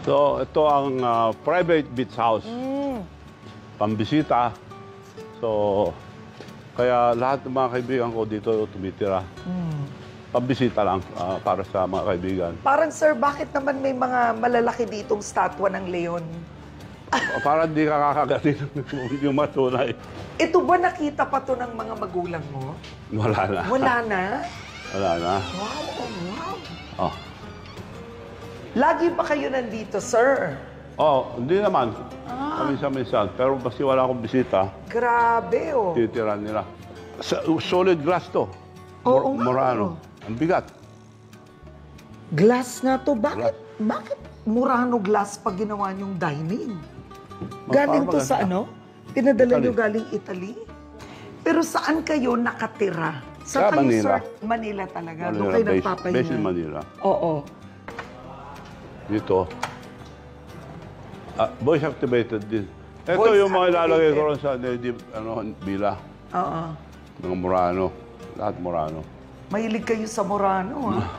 So, ito ang private beach house. Pambisita. So, kaya lahat ng mga kaibigan ko dito tumitira. Pambisita lang para sa mga kaibigan. Parang, sir, bakit naman may mga malalaki ditong statwa ng leon? Para di ka kakagatin yung matunay. Ito ba nakita pa to ng mga magulang mo? Wala na. Wala na? Wala na. Wow, wow. Oh. Lagi ba kayo nandito, sir? Oh, hindi naman. Minsan-minsan. Pero basta wala akong bisita, Grabe, oh. titira nila. Solid glass to. Oo nga, Murano. Ang bigat. Glass na to. Bakit Murano glass pag ginawa niyong dining? Galing to sa ano? Pinadala Italy. niyo galing Italy? Pero saan kayo nakatira? Sa kayo, Manila. sir? Manila talaga. Manila, Doon kayo based nagpapahinga. in Manila. Oo. Dito. Voice activated din. Ito Voice yung mga ilalagay ko activated. rin sa native bila. Oo. Mga Murano. Lahat Murano. Mahilig kayo sa Murano, ha?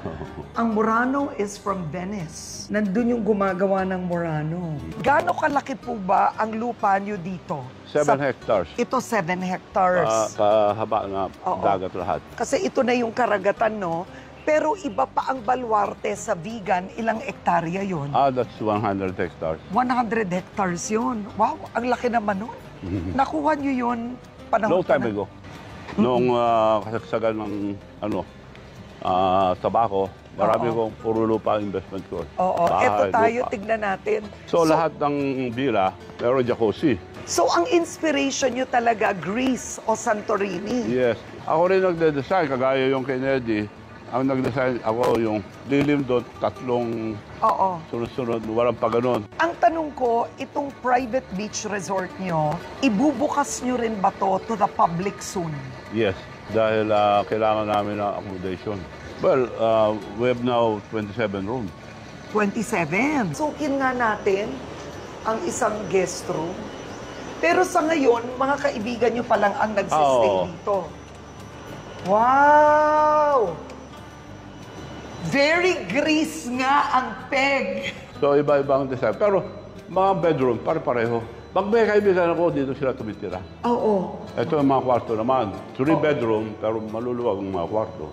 Ang Murano is from Venice. Nandun yung gumagawa ng Murano. Gaano kalaki po ba ang lupa niyo dito? 7 hectares. Ito, 7 hectares. Kahaba na Oo. dagat lahat. Kasi ito na yung karagatan, no? Pero iba pa ang Baluarte sa Vigan. Ilang hektarya yon? That's 100 hectares. 100 hectares yun. Wow, ang laki naman nun. Nakuha niyo yun panahon Long time ago. Noong kasagsagan ng tabako, marami kong puro lupa investment ko. Oo, Bahay, eto tayo, lupa. tignan natin. So, lahat ng villa, meron jacuzzi. So, ang inspiration nyo talaga, Greece o Santorini? Yes. Ako rin nagde-design, kagaya yung Kennedy. Ang nag-design ako yung lilim doon, tatlong Oo. sunod-sunod, walang pa ganun. Ang tanong ko, itong private beach resort nyo, ibubukas nyo rin ba to the public soon? Yes, dahil kailangan namin ng accommodation. Well, we have now 27 rooms. 27. Sukin nga natin ang isang guest room. Pero sa ngayon, mga kaibigan nyo pa lang ang nagsistay Oo. dito. Wow! Very Greece nga ang peg. So, iba-ibang design. Pero mga bedroom, pare-pareho. Pag may kaibigan ako, dito sila tumitira. Oo. Ito yung mga kwarto naman. 3 bedroom, pero maluluwag ang mga kwarto.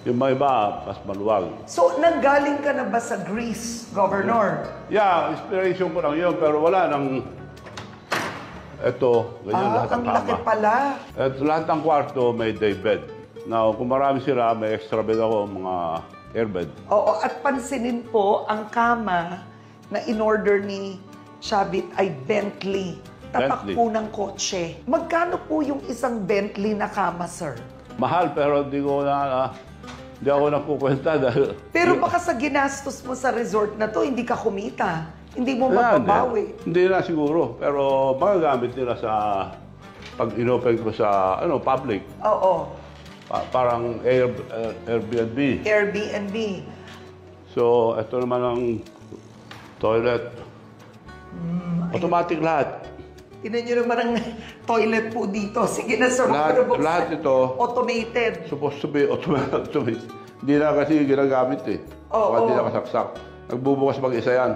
Yung mga iba, mas maluwag. So, nanggaling ka na ba sa Greece, Governor? Yeah, inspiration ko lang yun, pero wala nang... Ito, ganyan lahat ng ang kama. laki pala. At lahat ng kwarto may day bed. Now, kung marami sila, may extra bed ako, mga airbed. Oo, at pansinin po, ang kama na in-order ni Chavit ay Bentley. Tatak Bentley. po ng kotse. Magkano po yung isang Bentley na kama, sir? Mahal, pero di ako nakukwenta dahil... Pero baka sa ginastos mo sa resort na to, hindi ka kumita. Hindi mo Wala, mababawi. Hindi na siguro, pero magagamit nila sa pag inopen ko sa public. Oo, Parang Airbnb. Airbnb. So, ito naman ang toilet. Automatic lahat. Tinan nyo naman ang toilet po dito. Sige na, sir. Lahat ito, Automated. supposed to be automatic. Hindi na kasi ginagamit eh. Oo. Hindi na kasaksak. Nagbubukas mag-isa yan.